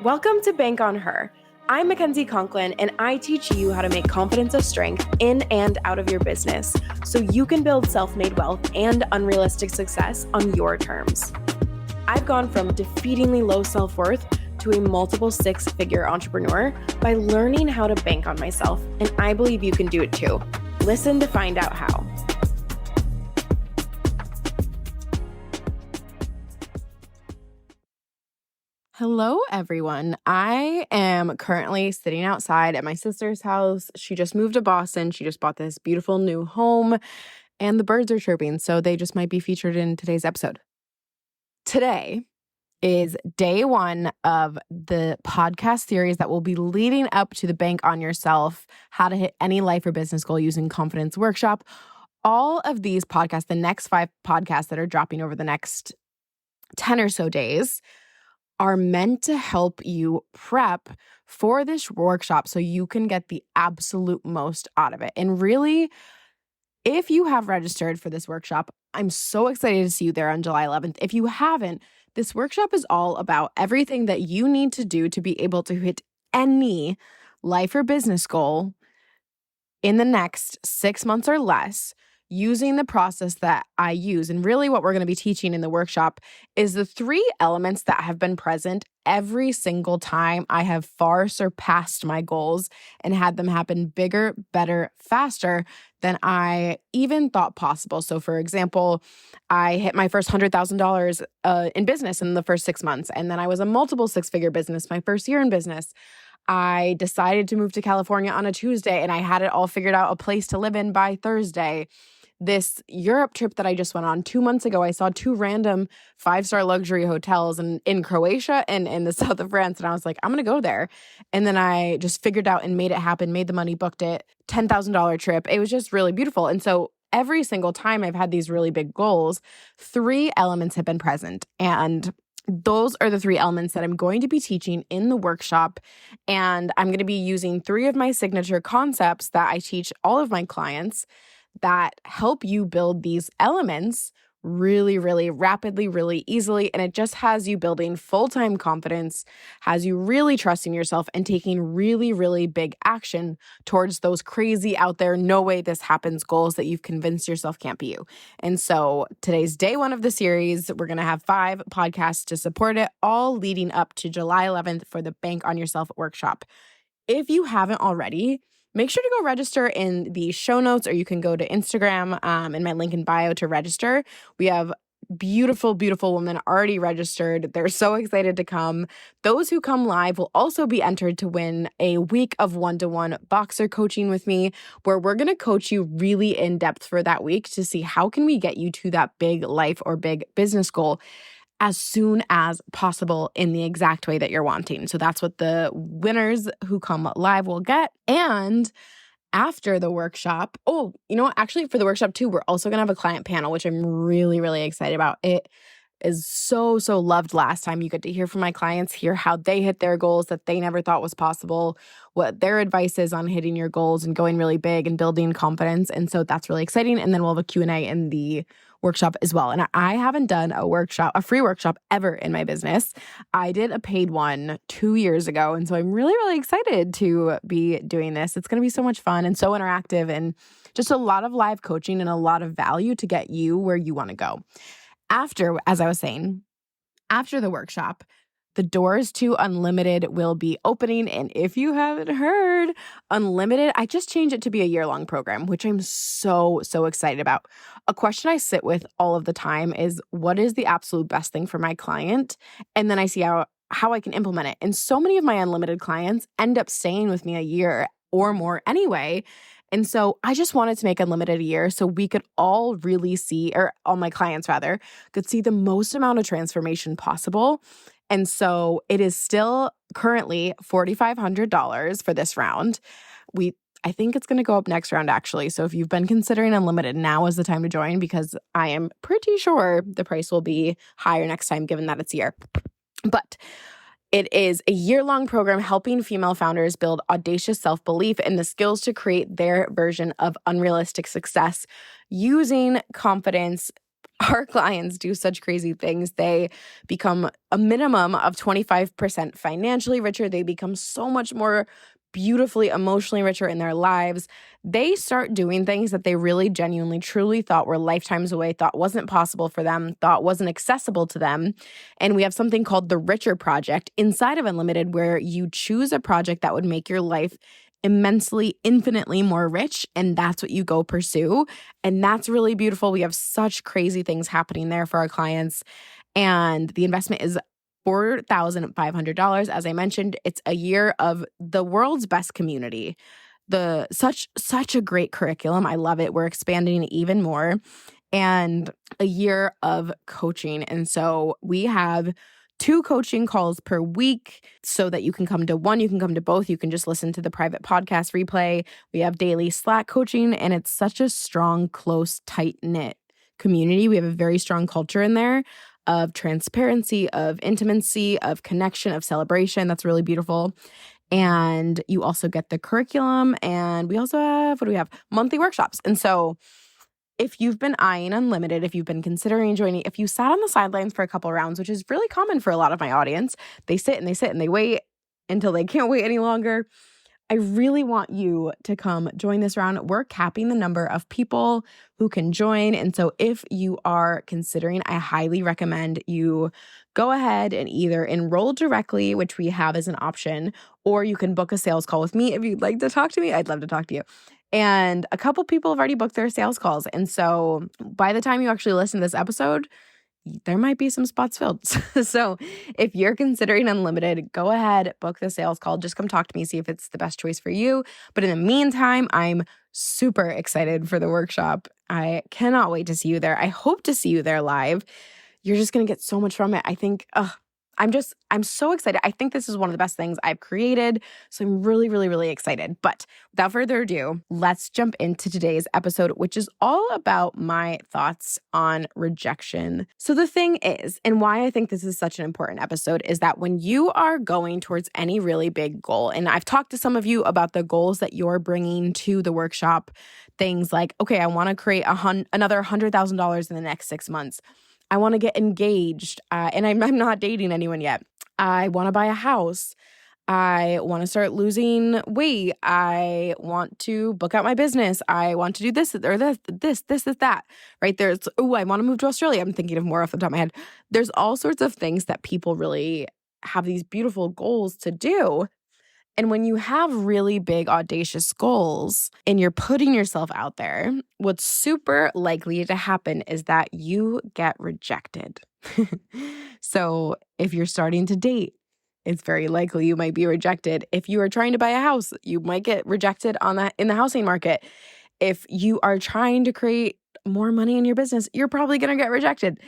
Welcome to Bank on Her. I'm Makenzie Conklin, and I teach you how to make confidence a strength in and out of your business so you can build self-made wealth and unrealistic success on your terms. I've gone from defeatingly low self-worth to a multiple six-figure entrepreneur by learning how to bank on myself, and I believe you can do it too. Listen to find out how. Hello, everyone. I am currently sitting outside at my sister's house. She just moved to Boston. She just bought this beautiful new home, and the birds are chirping, so they just might be featured in today's episode. Today is day one of the podcast series that will be leading up to the Bank on Yourself, how to hit any life or business goal using confidence workshop. All of these podcasts, the next 5 podcasts that are dropping over the next 10 or so days, are meant to help you prep for this workshop so you can get the absolute most out of it. And really, if you have registered for this workshop, I'm so excited to see you there on July 11th. If you haven't, this workshop is all about everything that you need to do to be able to hit any life or business goal in the next 6 months or less, using the process that I use. And really what we're going to be teaching in the workshop is the 3 elements that have been present every single time I have far surpassed my goals and had them happen bigger, better, faster than I even thought possible. So for example, I hit my first $100,000 in business in the first 6 months. And then I was a multiple 6-figure business my first year in business. I decided to move to California on a Tuesday and I had it all figured out, a place to live in by Thursday. This Europe trip that I just went on 2 months ago, I saw 2 random 5-star luxury hotels in Croatia and in the south of France. And I was like, I'm going to go there. And then I just figured out and made it happen, made the money, booked it, $10,000 trip. It was just really beautiful. And so every single time I've had these really big goals, 3 elements have been present. And those are the 3 elements that I'm going to be teaching in the workshop. And I'm going to be using 3 of my signature concepts that I teach all of my clients that help you build these elements really, really rapidly, really easily. And it just has you building full-time confidence, has you really trusting yourself and taking really, really big action towards those crazy out there, no way this happens goals that you've convinced yourself can't be you. And so today's day 1 of the series. We're going to have 5 podcasts to support it, all leading up to July 11th for the Bank on Yourself workshop. If you haven't already, make sure to go register in the show notes, or you can go to Instagram in my link in bio to register. We have beautiful, beautiful women already registered. They're so excited to come. Those who come live will also be entered to win a week of one-to-one boxer coaching with me, where we're going to coach you really in depth for that week to see how can we get you to that big life or big business goal as soon as possible in the exact way that you're wanting. So that's what the winners who come live will get. And after the workshop, actually for the workshop too, we're also going to have a client panel, which I'm really, really excited about. It is so, so loved last time. You get to hear from my clients, hear how they hit their goals that they never thought was possible, what their advice is on hitting your goals and going really big and building confidence. And so that's really exciting. And then we'll have a Q&A in the workshop as well. And I haven't done a free workshop ever in my business. I did a paid one 2 years ago. And so I'm really, really excited to be doing this. It's going to be so much fun and so interactive and just a lot of live coaching and a lot of value to get you where you want to go. As I was saying, after the workshop, the doors to Unlimited will be opening. And if you haven't heard, Unlimited, I just changed it to be a year-long program, which I'm so, so excited about. A question I sit with all of the time is, what is the absolute best thing for my client? And then I see how I can implement it. And so many of my Unlimited clients end up staying with me a year or more anyway. And so I just wanted to make Unlimited a year so we could all really see, or all my clients rather, could see the most amount of transformation possible. And so it is still currently $4,500 for this round. I think it's going to go up next round actually. So if you've been considering Unlimited, now is the time to join, because I am pretty sure the price will be higher next time, given that it's a year. But it is a year-long program helping female founders build audacious self-belief and the skills to create their version of unrealistic success using confidence, Our clients do such crazy things. They become a minimum of 25% financially richer. They become so much more beautifully, emotionally richer in their lives. They start doing things that they really genuinely, truly thought were lifetimes away, thought wasn't possible for them, thought wasn't accessible to them. And we have something called the Richer Project inside of Unlimited, where you choose a project that would make your life immensely, infinitely more rich. And that's what you go pursue. And that's really beautiful. We have such crazy things happening there for our clients. And the investment is $4,500. As I mentioned, it's a year of the world's best community. Such a great curriculum. I love it. We're expanding even more. And a year of coaching. And so we have 2 coaching calls per week so that you can come to one, you can come to both. You can just listen to the private podcast replay. We have daily Slack coaching, and it's such a strong, close, tight-knit community. We have a very strong culture in there of transparency, of intimacy, of connection, of celebration. That's really beautiful. And you also get the curriculum, and we also have, what do we have? Monthly workshops. And so if you've been eyeing Unlimited, if you've been considering joining, if you sat on the sidelines for a couple rounds, which is really common for a lot of my audience, they sit and they wait until they can't wait any longer. I really want you to come join this round. We're capping the number of people who can join. And so if you are considering, I highly recommend you go ahead and either enroll directly, which we have as an option, or you can book a sales call with me if you'd like to talk to me. I'd love to talk to you. And a couple people have already booked their sales calls. And so by the time you actually listen to this episode, there might be some spots filled. So if you're considering Unlimited, go ahead, book the sales call. Just come talk to me, see if it's the best choice for you. But in the meantime, I'm super excited for the workshop. I cannot wait to see you there. I hope to see you there live. You're just going to get so much from it. I think, I'm so excited. I think this is one of the best things I've created. So I'm really, really, really excited. But without further ado, let's jump into today's episode, which is all about my thoughts on rejection. So the thing is, and why I think this is such an important episode, is that when you are going towards any really big goal, and I've talked to some of you about the goals that you're bringing to the workshop, things like, okay, I want to create another $100,000 in the next 6 months. I want to get engaged, and I'm not dating anyone yet. I want to buy a house. I want to start losing weight. I want to book out my business. I want to do this or this, that, right? I want to move to Australia. I'm thinking of more off the top of my head. There's all sorts of things that people really have these beautiful goals to do. And when you have really big, audacious goals and you're putting yourself out there, what's super likely to happen is that you get rejected. So if you're starting to date, it's very likely you might be rejected. If you are trying to buy a house, you might get rejected in the housing market. If you are trying to create more money in your business, you're probably going to get rejected.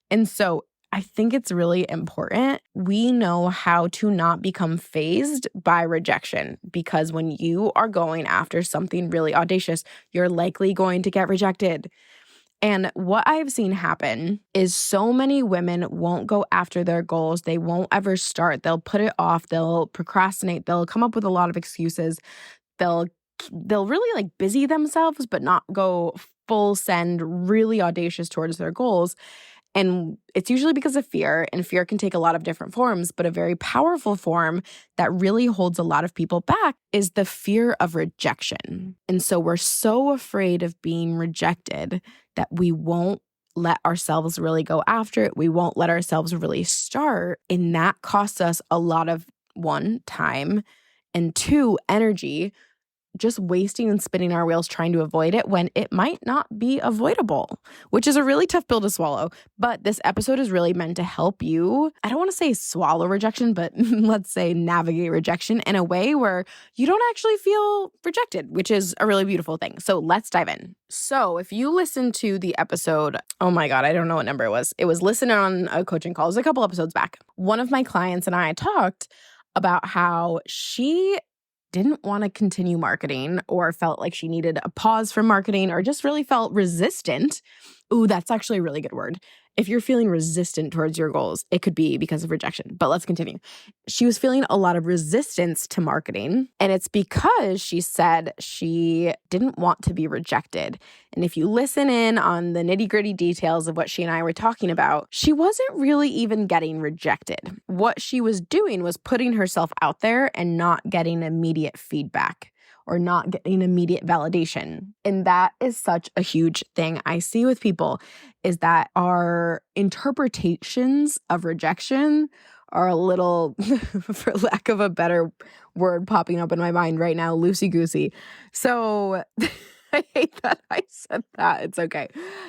And so I think it's really important we know how to not become fazed by rejection, because when you are going after something really audacious, you're likely going to get rejected. And what I've seen happen is so many women won't go after their goals. They won't ever start. They'll put it off. They'll procrastinate. They'll come up with a lot of excuses. They'll really busy themselves, but not go full send, really audacious towards their goals. And it's usually because of fear, and fear can take a lot of different forms, but a very powerful form that really holds a lot of people back is the fear of rejection. And so we're so afraid of being rejected that we won't let ourselves really go after it. We won't let ourselves really start. And that costs us a lot of, 1, time, and 2, energy, just wasting and spinning our wheels trying to avoid it when it might not be avoidable, which is a really tough pill to swallow. But this episode is really meant to help you, I don't want to say swallow rejection, but let's say navigate rejection in a way where you don't actually feel rejected, which is a really beautiful thing. So let's dive in. So if you listen to the episode, oh my God, I don't know what number it was. It was Listen on a Coaching Call. It was a couple episodes back. One of my clients and I talked about how she didn't want to continue marketing, or felt like she needed a pause from marketing, or just really felt resistant. Ooh, that's actually a really good word. if you're feeling resistant towards your goals, it could be because of rejection. But let's continue. She was feeling a lot of resistance to marketing, and it's because she said she didn't want to be rejected. And if you listen in on the nitty-gritty details of what she and I were talking about, she wasn't really even getting rejected. What she was doing was putting herself out there and not getting immediate feedback or not getting immediate validation. And that is such a huge thing I see with people, is that our interpretations of rejection are a little, for lack of a better word popping up in my mind right now, loosey-goosey. So I hate that I said that. It's okay.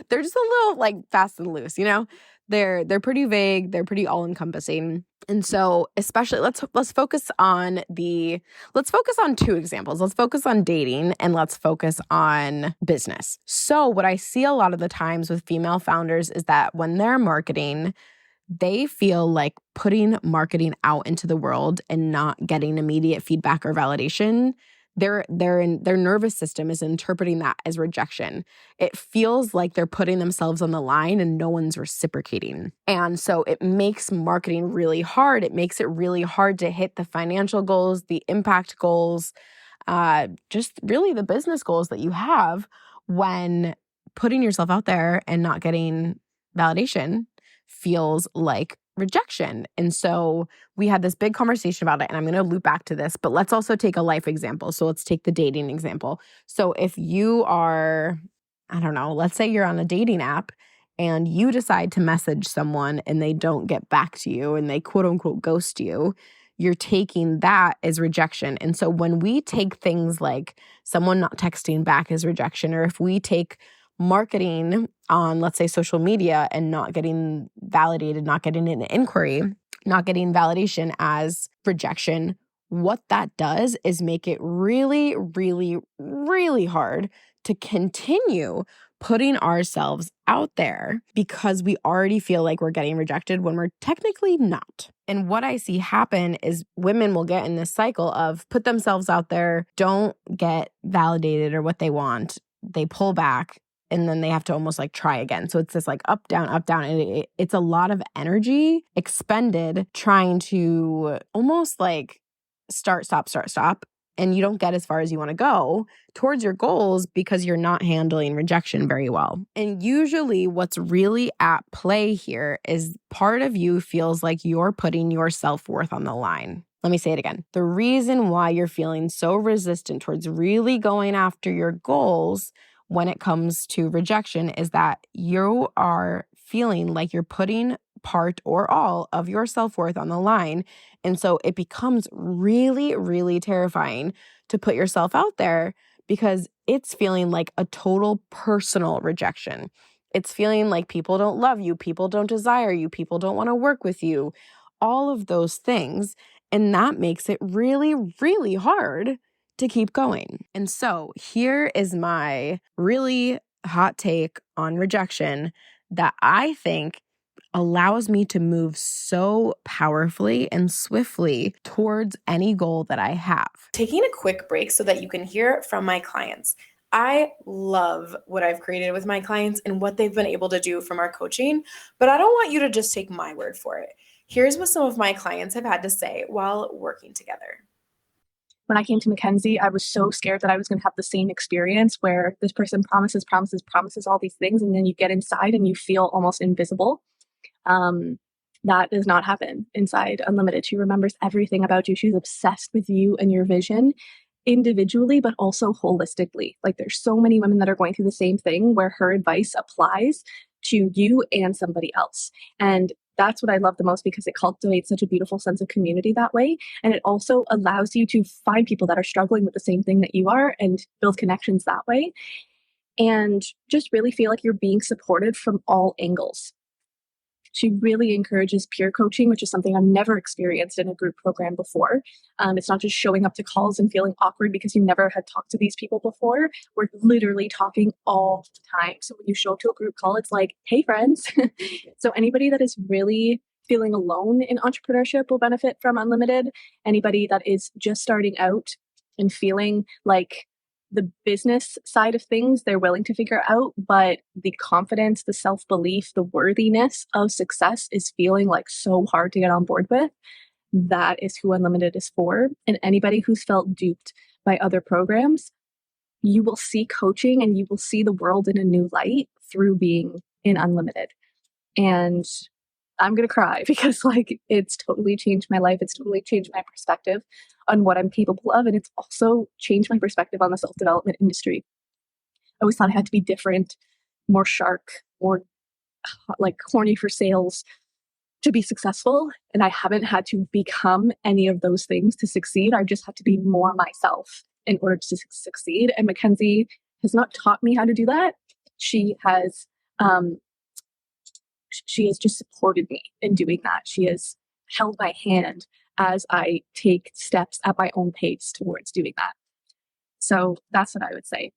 They're just a little like fast and loose, you know? They're pretty vague, they're pretty all-encompassing. And so especially let's focus on two examples. Let's focus on dating and let's focus on business. So what I see a lot of the times with female founders is that when they're marketing, they feel like putting marketing out into the world and not getting immediate feedback or validation, their nervous system is interpreting that as rejection. It feels like they're putting themselves on the line and no one's reciprocating. And so it makes marketing really hard. It makes it really hard to hit the financial goals, the impact goals, just really the business goals that you have when putting yourself out there and not getting validation feels like rejection. And so we had this big conversation about it, and I'm going to loop back to this, but let's also take a life example. So let's take the dating example. So if you are, I don't know, let's say you're on a dating app and you decide to message someone and they don't get back to you and they quote unquote ghost you, you're taking that as rejection. And so when we take things like someone not texting back as rejection, or if we take marketing on, let's say, social media and not getting validated, not getting an inquiry, not getting validation as rejection, what that does is make it really, really, really hard to continue putting ourselves out there because we already feel like we're getting rejected when we're technically not. And what I see happen is women will get in this cycle of put themselves out there, don't get validated or what they want, they pull back, and then they have to almost like try again. So it's this like up, down, and it's a lot of energy expended trying to almost like start, stop. And you don't get as far as you want to go towards your goals because you're not handling rejection very well. And usually what's really at play here is part of you feels like you're putting your self-worth on the line. Let me say it again. The reason why you're feeling so resistant towards really going after your goals when it comes to rejection is that you are feeling like you're putting part or all of your self-worth on the line. And so it becomes really, really terrifying to put yourself out there because it's feeling like a total personal rejection. It's feeling like people don't love you, people don't desire you, people don't want to work with you, all of those things. And that makes it really, really hard to keep going. And so here is my really hot take on rejection that I think allows me to move so powerfully and swiftly towards any goal that I have. Taking a quick break so that you can hear from my clients. I love what I've created with my clients and what they've been able to do from our coaching, but I don't want you to just take my word for it. Here's what some of my clients have had to say while working together. When I came to Makenzie, I was so scared that I was going to have the same experience where this person promises all these things, and then you get inside and you feel almost invisible. That does not happen inside Unlimited. She remembers everything about you. She's obsessed with you and your vision individually, but also holistically. Like there's so many women that are going through the same thing where her advice applies to you and somebody else. And that's what I love the most because it cultivates such a beautiful sense of community that way. And it also allows you to find people that are struggling with the same thing that you are and build connections that way. And just really feel like you're being supported from all angles. She really encourages peer coaching, which is something I've never experienced in a group program before. It's not just showing up to calls and feeling awkward because you never had talked to these people before. We're literally talking all the time. So when you show up to a group call, it's like, hey, friends. So anybody that is really feeling alone in entrepreneurship will benefit from Unlimited. Anybody that is just starting out and feeling like The business side of things, they're willing to figure out, but the confidence, the self-belief, the worthiness of success is feeling like so hard to get on board with. That is who Unlimited is for. And anybody who's felt duped by other programs, you will see coaching and you will see the world in a new light through being in Unlimited. And I'm going to cry because it's totally changed my life. It's totally changed my perspective on what I'm capable of. And it's also changed my perspective on the self-development industry. I always thought I had to be different, more shark, more horny for sales to be successful. And I haven't had to become any of those things to succeed. I just have to be more myself in order to succeed. And Makenzie has not taught me how to do that. She has just supported me in doing that. She has held my hand as I take steps at my own pace towards doing that. So that's what I would say.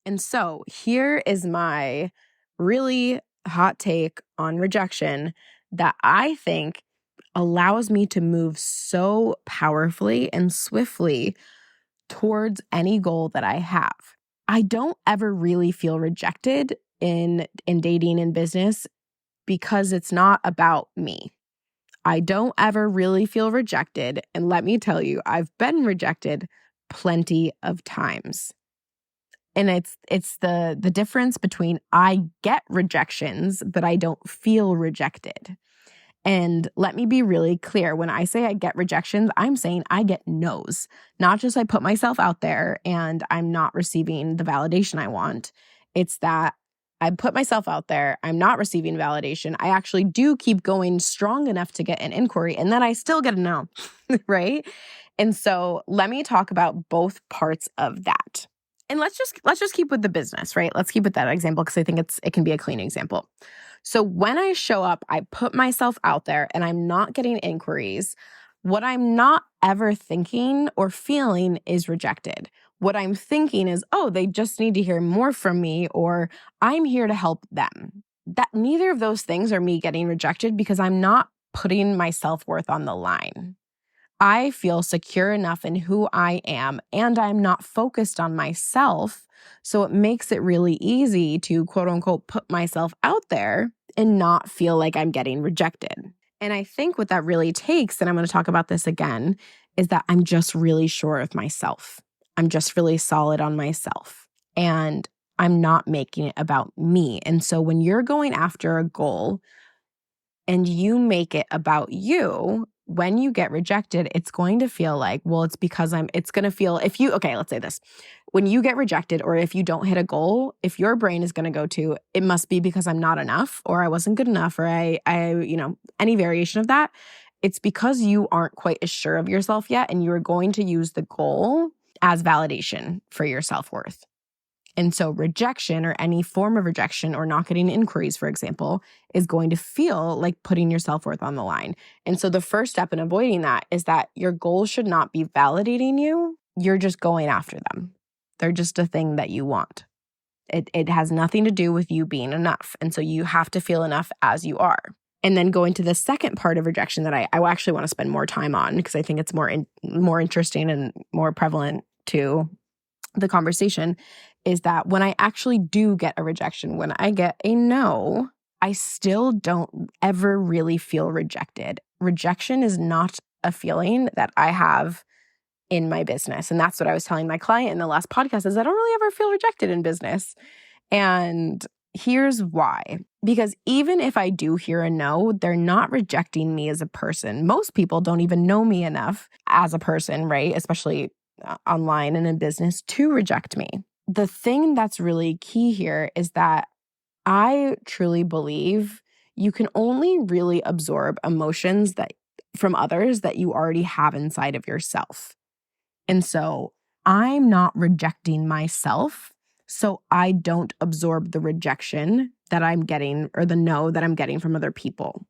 And so here is my really hot take on rejection that I think allows me to move so powerfully and swiftly towards any goal that I have. I don't ever really feel rejected in dating and business because it's not about me. I don't ever really feel rejected. And let me tell you, I've been rejected plenty of times. And it's the difference between I get rejections, but I don't feel rejected. And let me be really clear. When I say I get rejections, I'm saying I get no's. Not just I put myself out there and I'm not receiving the validation I want. It's that I put myself out there, I'm not receiving validation. I actually do keep going strong enough to get an inquiry, and then I still get a no, right? And so let me talk about both parts of that. And let's just keep with the business, right? Let's keep with that example because I think it can be a clean example. So when I show up, I put myself out there and I'm not getting inquiries. What I'm not ever thinking or feeling is rejected. What I'm thinking is, oh, they just need to hear more from me, or I'm here to help them. That neither of those things are me getting rejected because I'm not putting my self-worth on the line. I feel secure enough in who I am, and I'm not focused on myself. So it makes it really easy to quote unquote put myself out there and not feel like I'm getting rejected. And I think what that really takes, and I'm going to talk about this again, is that I'm just really sure of myself. I'm just really solid on myself. And I'm not making it about me. And so when you're going after a goal and you make it about you, when you get rejected, it's going to feel like, well, it's because it's going to feel, let's say this. When you get rejected or if you don't hit a goal, if your brain is going to go to, it must be because I'm not enough or I wasn't good enough or I any variation of that, it's because you aren't quite as sure of yourself yet and you're going to use the goal as validation for your self-worth. And so rejection or any form of rejection or not getting inquiries, for example, is going to feel like putting your self-worth on the line. And so the first step in avoiding that is that your goals should not be validating you. You're just going after them. They're just a thing that you want. It has nothing to do with you being enough. And so you have to feel enough as you are. And then going to the second part of rejection that I actually want to spend more time on because I think it's more interesting and more prevalent to the conversation is that when I actually do get a rejection, when I get a no, I still don't ever really feel rejected. Rejection is not a feeling that I have in my business. And that's what I was telling my client in the last podcast is I don't really ever feel rejected in business. And here's why. Because even if I do hear a no, they're not rejecting me as a person. Most people don't even know me enough as a person, right? Especially online and in business to reject me. The thing that's really key here is that I truly believe you can only really absorb emotions that from others that you already have inside of yourself. And so I'm not rejecting myself, so I don't absorb the rejection that I'm getting or the no that I'm getting from other people.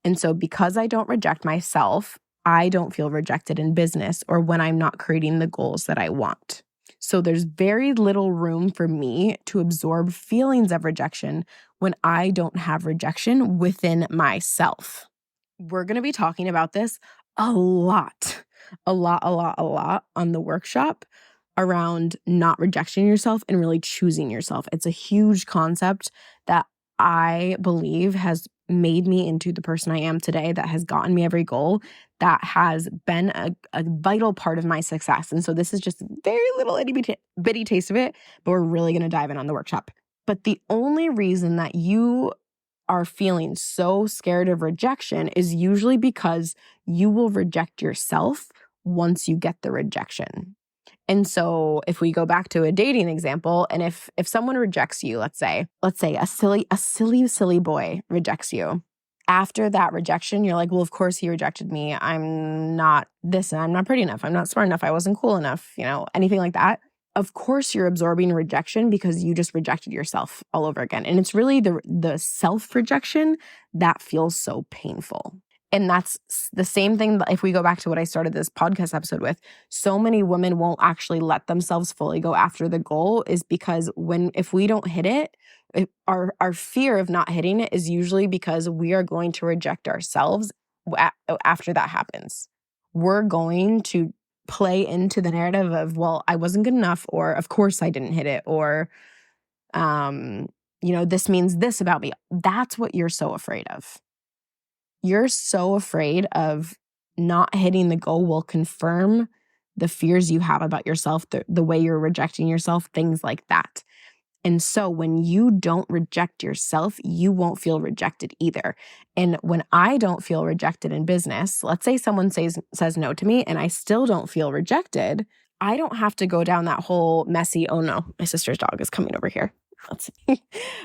And so because I don't reject myself, I don't feel rejected in business or when I'm not creating the goals that I want. So there's very little room for me to absorb feelings of rejection when I don't have rejection within myself. We're going to be talking about this a lot on the workshop around not rejecting yourself and really choosing yourself. It's a huge concept that I believe has made me into the person I am today, that has gotten me every goal, that has been a vital part of my success. And so this is just a very little bitty taste of it, but we're really going to dive in on the workshop. But the only reason that you are feeling so scared of rejection is usually because you will reject yourself once you get the rejection. And so if we go back to a dating example, and if someone rejects you, let's say a silly boy rejects you. After that rejection, you're like, well, of course he rejected me. I'm not this, and I'm not pretty enough. I'm not smart enough. I wasn't cool enough, anything like that. Of course you're absorbing rejection because you just rejected yourself all over again. And it's really the self-rejection that feels so painful. And that's the same thing if we go back to what I started this podcast episode with. So many women won't actually let themselves fully go after the goal is because if we don't hit it, our fear of not hitting it is usually because we are going to reject ourselves after that happens. We're going to play into the narrative of, well, I wasn't good enough, or of course I didn't hit it, or, this means this about me. That's what you're so afraid of. You're so afraid of not hitting the goal will confirm the fears you have about yourself, the way you're rejecting yourself, things like that. And so when you don't reject yourself, you won't feel rejected either. And when I don't feel rejected in business, let's say someone says no to me and I still don't feel rejected, I don't have to go down that whole messy, oh no, my sister's dog is coming over here. Let's see.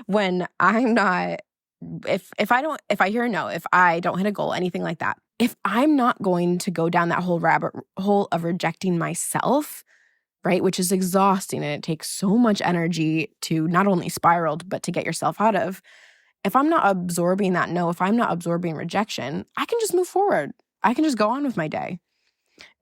When I'm not, if I hear a no, if I don't hit a goal, anything like that, if I'm not going to go down that whole rabbit hole of rejecting myself, right, which is exhausting and it takes so much energy to not only spiral, but to get yourself out of, if I'm not absorbing that no, if I'm not absorbing rejection, I can just move forward. I can just go on with my day.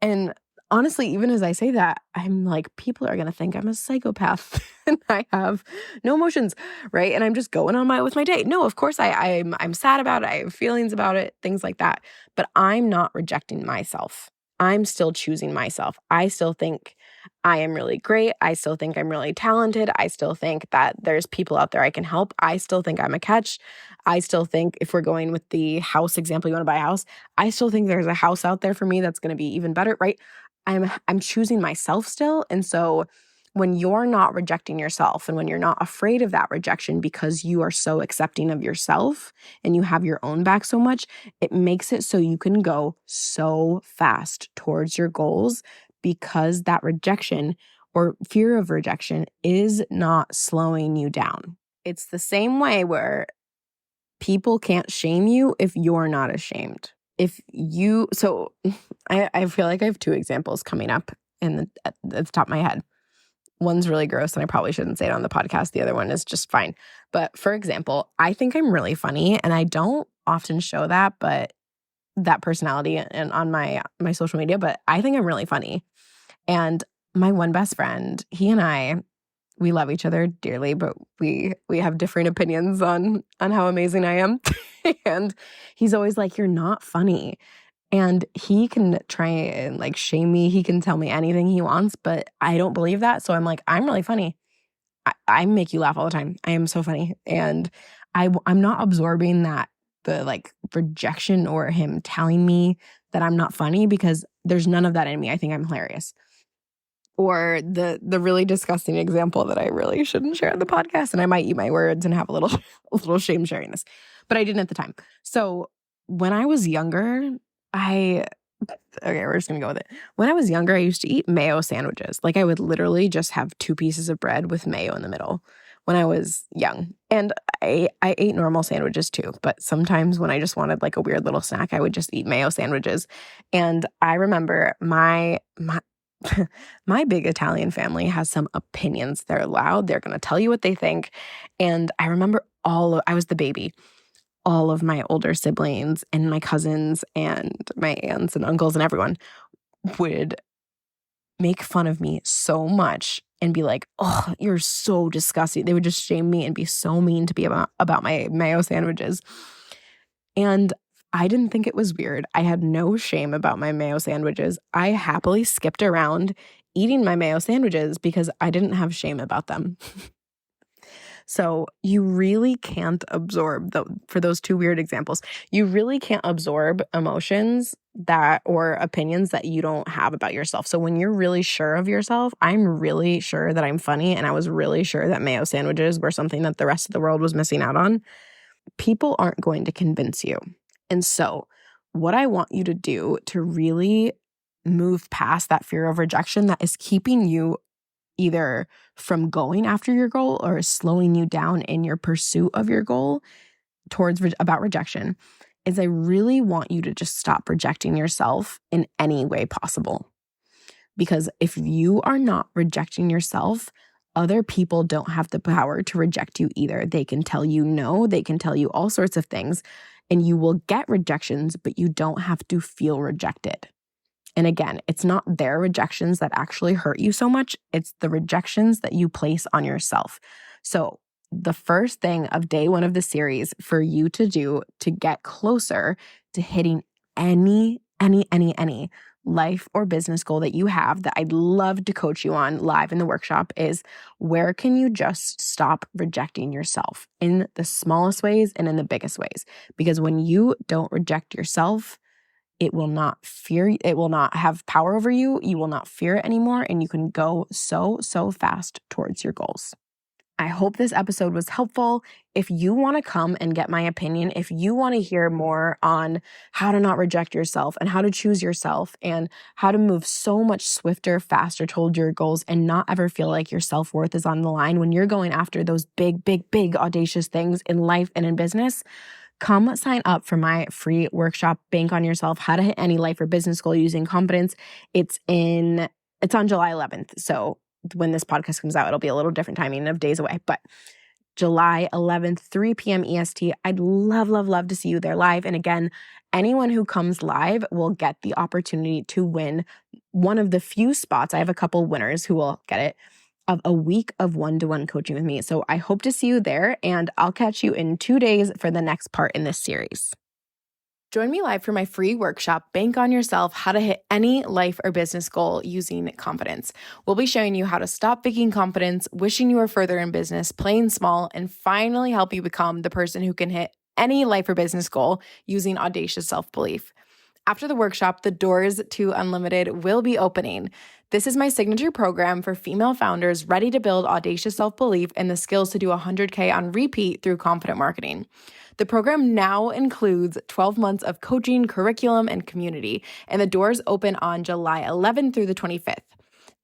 And honestly, even as I say that, I'm like, people are going to think I'm a psychopath and I have no emotions, right? And I'm just going on with my day. No, of course I'm sad about it. I have feelings about it, things like that. But I'm not rejecting myself. I'm still choosing myself. I still think I am really great. I still think I'm really talented. I still think that there's people out there I can help. I still think I'm a catch. I still think, if we're going with the house example, you want to buy a house, I still think there's a house out there for me that's going to be even better, right? I'm choosing myself still. And so when you're not rejecting yourself and when you're not afraid of that rejection because you are so accepting of yourself and you have your own back so much, it makes it so you can go so fast towards your goals because that rejection or fear of rejection is not slowing you down. It's the same way where people can't shame you if you're not ashamed. I feel like I have two examples coming up at the top of my head. One's really gross and I probably shouldn't say it on the podcast. The other one is just fine. But for example, I think I'm really funny and I don't often show that, but that personality and on my social media, but I think I'm really funny. And my one best friend, he and I, we love each other dearly, but we have different opinions on how amazing I am. And he's always like, you're not funny. And he can try and like shame me. He can tell me anything he wants, but I don't believe that. So I'm like, I'm really funny. I make you laugh all the time. I am so funny. And I'm not absorbing the like rejection or him telling me that I'm not funny because there's none of that in me. I think I'm hilarious. Or the really disgusting example that I really shouldn't share on the podcast, and I might eat my words and have a little shame sharing this, but I didn't at the time. So when I was younger, we're just gonna go with it. When I was younger, I used to eat mayo sandwiches. Like I would literally just have 2 pieces of bread with mayo in the middle when I was young. And I ate normal sandwiches too, but sometimes when I just wanted like a weird little snack, I would just eat mayo sandwiches. And I remember my big Italian family has some opinions. They're loud. They're going to tell you what they think. And I remember I was the baby. All of my older siblings and my cousins and my aunts and uncles and everyone would make fun of me so much and be like, oh, you're so disgusting. They would just shame me and be so mean to be about my mayo sandwiches. And I didn't think it was weird. I had no shame about my mayo sandwiches. I happily skipped around eating my mayo sandwiches because I didn't have shame about them. So you really can't absorb, for those two weird examples, you really can't absorb emotions or opinions that you don't have about yourself. So when you're really sure of yourself, I'm really sure that I'm funny, and I was really sure that mayo sandwiches were something that the rest of the world was missing out on, people aren't going to convince you. And so what I want you to do to really move past that fear of rejection that is keeping you either from going after your goal or slowing you down in your pursuit of your goal about rejection is I really want you to just stop rejecting yourself in any way possible. Because if you are not rejecting yourself, other people don't have the power to reject you either. They can tell you no, they can tell you all sorts of things, and you will get rejections, but you don't have to feel rejected. And again, it's not their rejections that actually hurt you so much. It's the rejections that you place on yourself. So the first thing of day one of the series for you to do to get closer to hitting any life or business goal that you have that I'd love to coach you on live in the workshop is, where can you just stop rejecting yourself in the smallest ways and in the biggest ways? Because when you don't reject yourself, it will not have power over you. You will not fear it anymore, and you can go so fast towards your goals. I hope this episode was helpful. If you want to come and get my opinion, if you want to hear more on how to not reject yourself and how to choose yourself and how to move so much swifter, faster toward your goals and not ever feel like your self-worth is on the line when you're going after those big audacious things in life and in business, come sign up for my free workshop, Bank on Yourself, How to Hit Any Life or Business Goal Using Confidence. It's on July 11th. So when this podcast comes out, it'll be a little different timing of days away. But July 11th, 3 p.m. EST. I'd love to see you there live. And again, anyone who comes live will get the opportunity to win one of the few spots. I have a couple winners who will get it, of a week of one-to-one coaching with me. So I hope to see you there, and I'll catch you in 2 days for the next part in this series. Join me live for my free workshop, Bank on Yourself, How to Hit Any Life or Business Goal Using Confidence. We'll be showing you how to stop faking confidence, wishing you were further in business, playing small, and finally help you become the person who can hit any life or business goal using audacious self-belief. After the workshop, the doors to Unlimited will be opening. This is my signature program for female founders ready to build audacious self-belief and the skills to do 100K on repeat through confident marketing. The program now includes 12 months of coaching, curriculum, and community, and the doors open on July 11th through the 25th.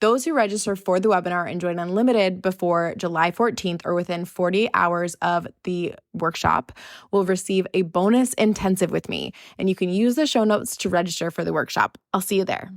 Those who register for the webinar and join Unlimited before July 14th or within 48 hours of the workshop will receive a bonus intensive with me, and you can use the show notes to register for the workshop. I'll see you there.